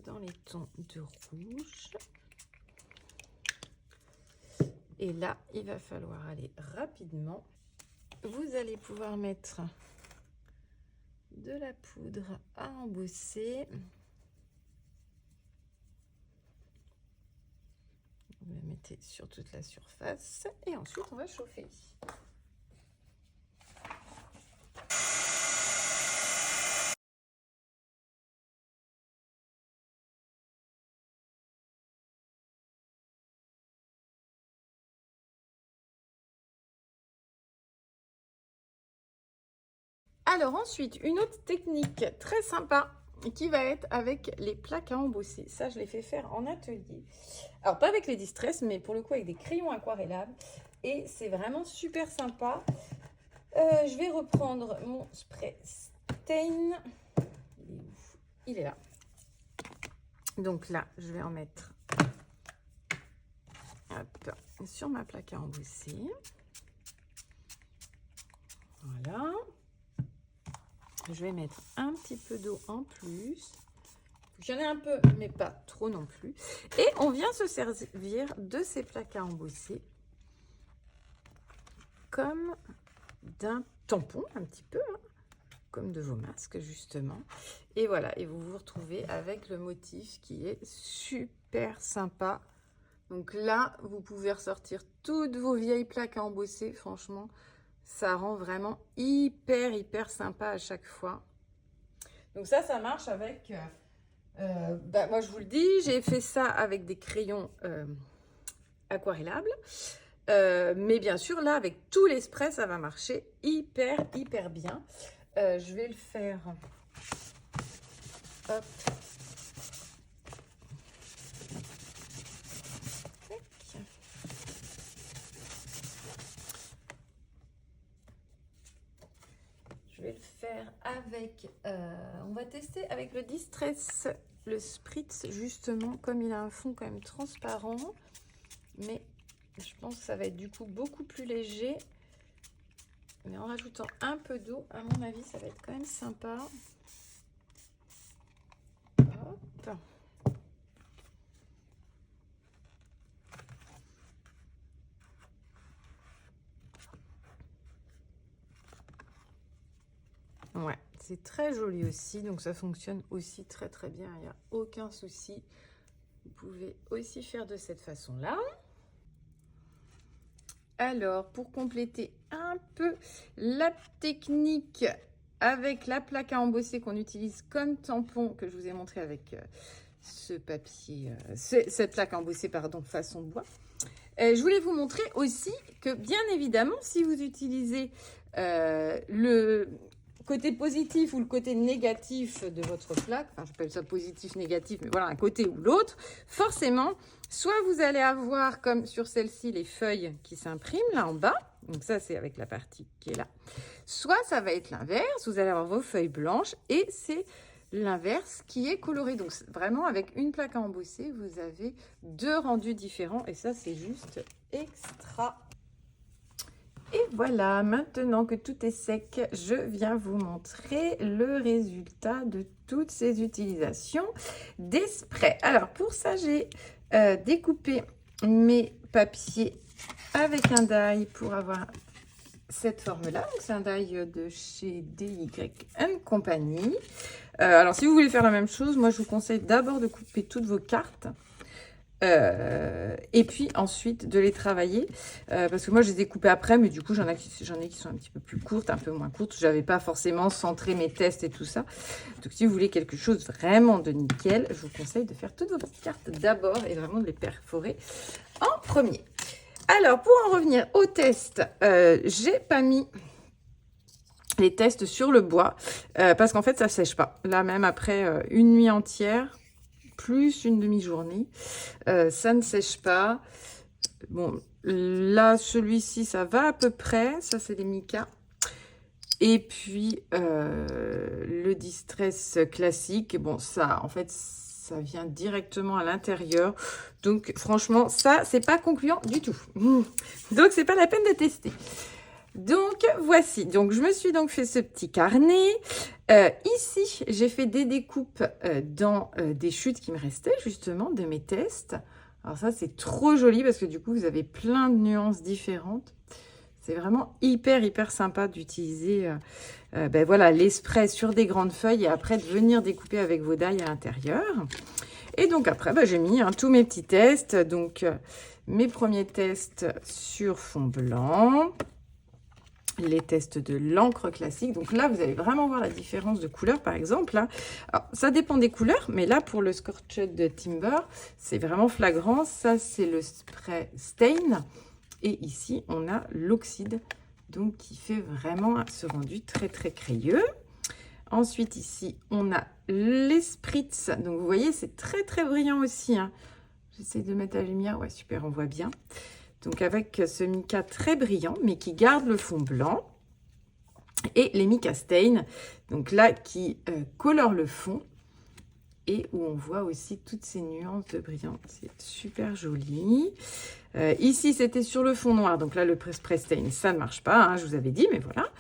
dans les tons de rouge. Et là, il va falloir aller rapidement. Vous allez pouvoir mettre de la poudre à embosser. Vous la mettez sur toute la surface et ensuite on va chauffer. Alors ensuite, une autre technique très sympa qui va être avec les plaques à embosser. Ça, je l'ai fait faire en atelier. Alors, pas avec les Distress, mais pour le coup avec des crayons aquarellables. Et c'est vraiment super sympa. Je vais reprendre mon spray Stain. Il est où? Il est là. Donc là, je vais en mettre sur ma plaque à embosser. Voilà. Je vais mettre un petit peu d'eau en plus Il y en a un peu, mais pas trop non plus. Et on vient se servir de ces plaques à embosser comme d'un tampon, un petit peu, hein, comme de vos masques, justement. Et voilà, et vous vous retrouvez avec le motif qui est super sympa. Donc là, vous pouvez ressortir toutes vos vieilles plaques à embosser. Franchement, ça rend vraiment hyper sympa à chaque fois. Donc ça marche avec... moi, je vous le dis, j'ai fait ça avec des crayons aquarellables. Mais bien sûr, là, avec tous les sprays, ça va marcher hyper bien. Je vais le faire. Hop. Je vais le faire avec... on va tester avec le Distress, le Spritz, justement, comme il a un fond quand même transparent. Mais je pense que ça va être du coup beaucoup plus léger. Mais en rajoutant un peu d'eau, à mon avis, ça va être quand même sympa. Hop. Ouais, c'est très joli aussi, donc ça fonctionne aussi très bien, il n'y a aucun souci. Vous pouvez aussi faire de cette façon-là. Alors, pour compléter un peu la technique avec la plaque à embosser qu'on utilise comme tampon, que je vous ai montré avec ce papier, cette plaque à embosser, pardon, façon bois. Je voulais vous montrer aussi que, bien évidemment, si vous utilisez le côté positif ou le côté négatif de votre plaque, enfin, j'appelle ça positif, négatif, mais voilà, un côté ou l'autre, forcément, soit vous allez avoir, comme sur celle-ci, les feuilles qui s'impriment là en bas, donc ça, c'est avec la partie qui est là, soit ça va être l'inverse, vous allez avoir vos feuilles blanches et c'est l'inverse qui est coloré. Donc vraiment, avec une plaque à embosser, vous avez deux rendus différents et ça, c'est juste extra. Et voilà, maintenant que tout est sec, je viens vous montrer le résultat de toutes ces utilisations des sprays. Alors, pour ça, j'ai découpé mes papiers avec un die pour avoir cette forme-là. C'est un die de chez DY & Company. Alors, si vous voulez faire la même chose, moi, je vous conseille d'abord de couper toutes vos cartes. Et puis ensuite de les travailler parce que moi je les ai coupées après, mais du coup j'en ai qui sont un petit peu plus courtes, un peu moins courtes. J'avais pas forcément centré mes tests et tout ça, donc si vous voulez quelque chose vraiment de nickel, je vous conseille de faire toutes vos petites cartes d'abord et vraiment de les perforer en premier. Alors pour en revenir au test, j'ai pas mis les tests sur le bois parce qu'en fait ça sèche pas là, même après une nuit entière plus une demi-journée, ça ne sèche pas. Bon, là, celui-ci, ça va à peu près. Ça, c'est des Mica. Et puis, le Distress classique, bon, ça, en fait, ça vient directement à l'intérieur. Donc, franchement, ça, c'est pas concluant du tout. Donc, c'est pas la peine de tester. Donc, voici. Donc, je me suis donc fait ce petit carnet. Ici, j'ai fait des découpes dans des chutes qui me restaient, justement, de mes tests. Alors ça, c'est trop joli parce que du coup, vous avez plein de nuances différentes. C'est vraiment hyper sympa d'utiliser voilà, les sprays sur des grandes feuilles et après de venir découper avec vos die à l'intérieur. Et donc après, j'ai mis tous mes petits tests. Donc, mes premiers tests sur fond blanc. Les tests de l'encre classique. Donc là, vous allez vraiment voir la différence de couleur, par exemple. Là, alors, ça dépend des couleurs, mais là, pour le Scorched de Timber, c'est vraiment flagrant. Ça, c'est le spray Stain. Et ici, on a l'oxyde, donc qui fait vraiment ce rendu très crayeux. Ensuite, ici, on a les spritz. Donc, vous voyez, c'est très brillant aussi. Hein. J'essaie de mettre la lumière. Ouais, super, on voit bien. Donc avec ce mica très brillant, mais qui garde le fond blanc. Et les mica stain, donc là, qui colore le fond. Et où on voit aussi toutes ces nuances de brillant. C'est super joli. Ici, c'était sur le fond noir. Donc là, le spray stain, ça ne marche pas. Hein, je vous avais dit, mais voilà.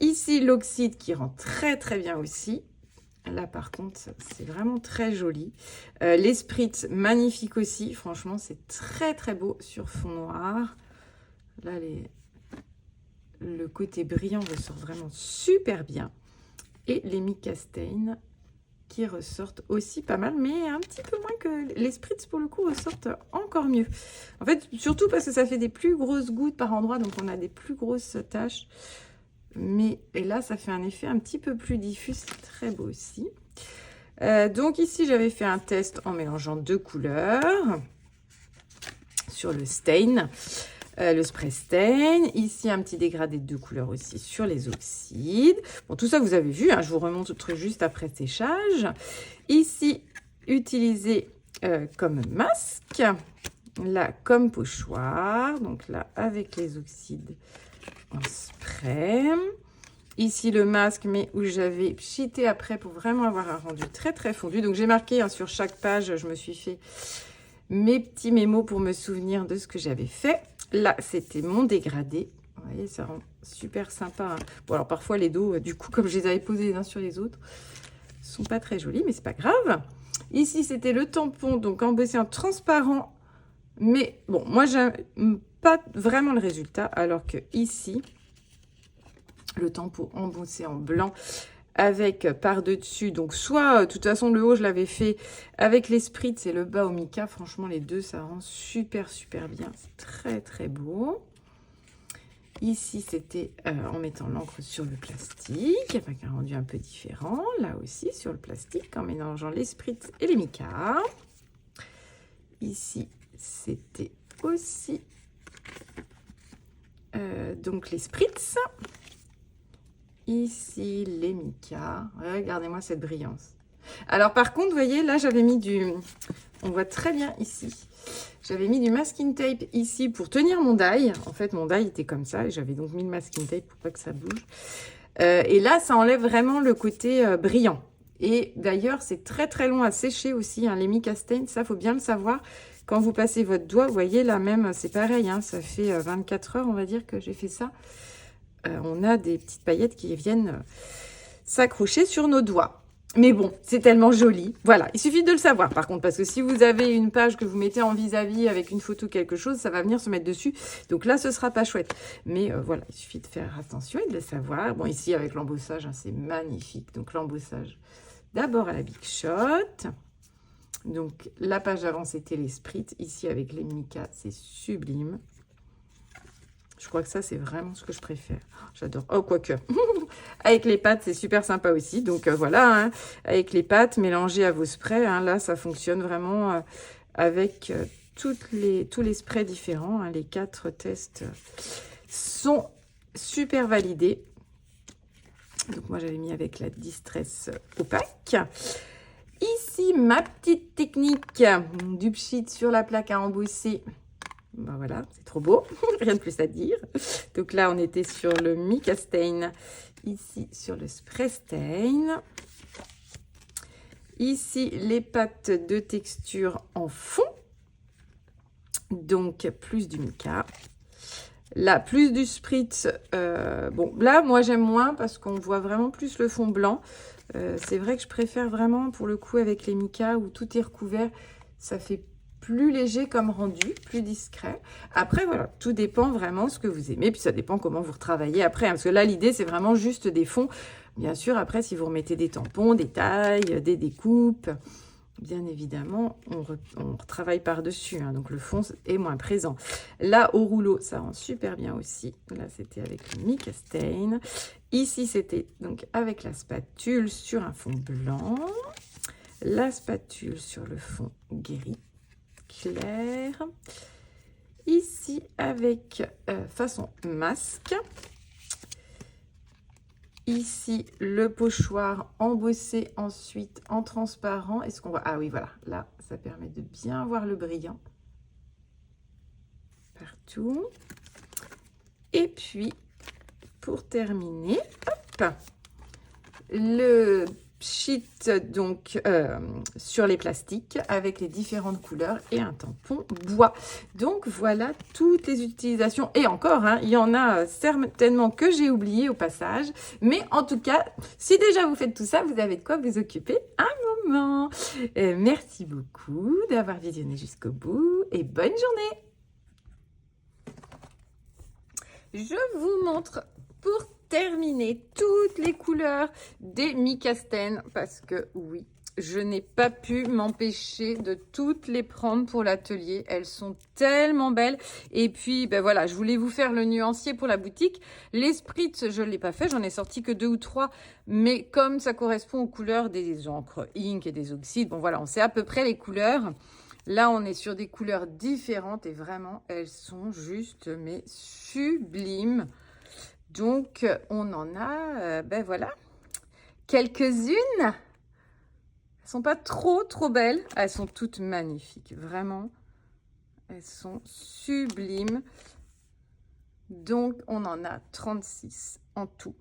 Ici, l'oxyde qui rend très bien aussi. Là, par contre, c'est vraiment très joli. Les spritz, magnifiques aussi. Franchement, c'est très, très beau sur fond noir. Là, le côté brillant ressort vraiment super bien. Et les Mica Stain qui ressortent aussi pas mal, mais un petit peu moins que les spritz, pour le coup, ressortent encore mieux. En fait, surtout parce que ça fait des plus grosses gouttes par endroit, donc on a des plus grosses taches. Et là, ça fait un effet un petit peu plus diffus, c'est très beau aussi. Donc ici, j'avais fait un test en mélangeant 2 couleurs sur le stain, le spray stain. Ici, un petit dégradé de 2 couleurs aussi sur les oxydes. Bon, tout ça, vous avez vu, hein, je vous remonte juste après séchage. Ici, utilisé comme masque. Là, comme pochoir. Donc là, avec les oxydes en spray. Ici le masque, mais où j'avais cheaté après pour vraiment avoir un rendu très très fondu. Donc j'ai marqué sur chaque page, je me suis fait mes petits mémos pour me souvenir de ce que j'avais fait. Là, c'était mon dégradé. Vous voyez, ça rend super sympa. Hein. Bon, alors parfois les dos, du coup, comme je les avais posés les uns sur les autres, sont pas très jolis, mais c'est pas grave. Ici, c'était le tampon, donc embossé en transparent. Mais bon, moi, j'aime pas vraiment le résultat, alors que ici, le tampon embossé en blanc avec par-dessus, donc soit, de toute façon, le haut, je l'avais fait avec les spritz et le bas au mica. Franchement, les deux, ça rend super, super bien. C'est très, très beau. Ici, c'était en mettant l'encre sur le plastique, avec un rendu un peu différent. Là aussi, sur le plastique, en mélangeant les spritz et les mica. Ici, c'était aussi donc les spritz. Ici, les mica. Regardez-moi cette brillance. Alors, par contre, vous voyez, là, j'avais mis on voit très bien ici. J'avais mis du masking tape ici pour tenir mon die. En fait, mon die était comme ça et j'avais donc mis le masking tape pour pas que ça bouge. Et là, ça enlève vraiment le côté brillant. Et d'ailleurs, c'est très très long à sécher aussi, hein, les Mica Stain. Ça, faut bien le savoir. Quand vous passez votre doigt, vous voyez, là même, c'est pareil. Hein, ça fait 24 heures, on va dire, que j'ai fait ça. On a des petites paillettes qui viennent s'accrocher sur nos doigts. Mais bon, c'est tellement joli. Voilà, il suffit de le savoir par contre, parce que si vous avez une page que vous mettez en vis-à-vis avec une photo quelque chose, ça va venir se mettre dessus. Donc là, ce sera pas chouette. Mais voilà, il suffit de faire attention et de le savoir. Bon, ici, avec l'embossage, hein, c'est magnifique. Donc l'embossage, d'abord à la Big Shot. Donc la page d'avant, c'était les spritz. Ici, avec les mica, c'est sublime. Je crois que ça, c'est vraiment ce que je préfère. J'adore. Oh, quoique. Avec les pâtes, c'est super sympa aussi. Donc, voilà. Hein, avec les pâtes mélangées à vos sprays. Hein, là, ça fonctionne vraiment avec tous les sprays différents. Hein, les 4 tests sont super validés. Donc, moi, j'avais mis avec la Distress opaque. Ici, ma petite technique du pchit sur la plaque à embosser. Ben voilà, c'est trop beau, rien de plus à dire. Donc là, on était sur le Mica Stain, ici sur le Spray Stain. Ici, les pâtes de texture en fond, donc plus du mica. Là, plus du spritz. Bon, là, moi, j'aime moins parce qu'on voit vraiment plus le fond blanc. C'est vrai que je préfère vraiment, pour le coup, avec les mica où tout est recouvert, ça fait plus léger comme rendu, plus discret. Après, voilà, tout dépend vraiment ce que vous aimez. Puis ça dépend comment vous retravaillez après. Hein, parce que là, l'idée, c'est vraiment juste des fonds. Bien sûr, après, si vous remettez des tampons, des tailles, des découpes, bien évidemment, on retravaille par-dessus. Hein, donc, le fond est moins présent. Là, au rouleau, ça rend super bien aussi. Là, c'était avec le Mica Stain. Ici, c'était donc avec la spatule sur un fond blanc. La spatule sur le fond gris clair. Ici, avec façon masque. Ici, le pochoir embossé ensuite en transparent. Est-ce qu'on voit? Ah oui, voilà. Là, ça permet de bien voir le brillant. Partout. Et puis, pour terminer, hop, le sheet donc sur les plastiques avec les différentes couleurs et un tampon bois. Donc voilà toutes les utilisations et encore hein, il y en a certainement que j'ai oublié au passage, mais en tout cas si déjà vous faites tout ça, vous avez de quoi vous occuper un moment. Merci beaucoup d'avoir visionné jusqu'au bout et bonne journée. Je vous montre pour terminer toutes les couleurs des Mikasten parce que oui, je n'ai pas pu m'empêcher de toutes les prendre pour l'atelier. Elles sont tellement belles. Et puis, ben voilà, je voulais vous faire le nuancier pour la boutique. Les spritz, je ne l'ai pas fait. J'en ai sorti que 2 ou 3. Mais comme ça correspond aux couleurs des encres ink et des oxydes, bon voilà, on sait à peu près les couleurs. Là, on est sur des couleurs différentes et vraiment, elles sont juste, mais sublimes. Donc, on en a, ben voilà, quelques-unes. Elles sont pas trop belles. Elles sont toutes magnifiques, vraiment. Elles sont sublimes. Donc, on en a 36 en tout.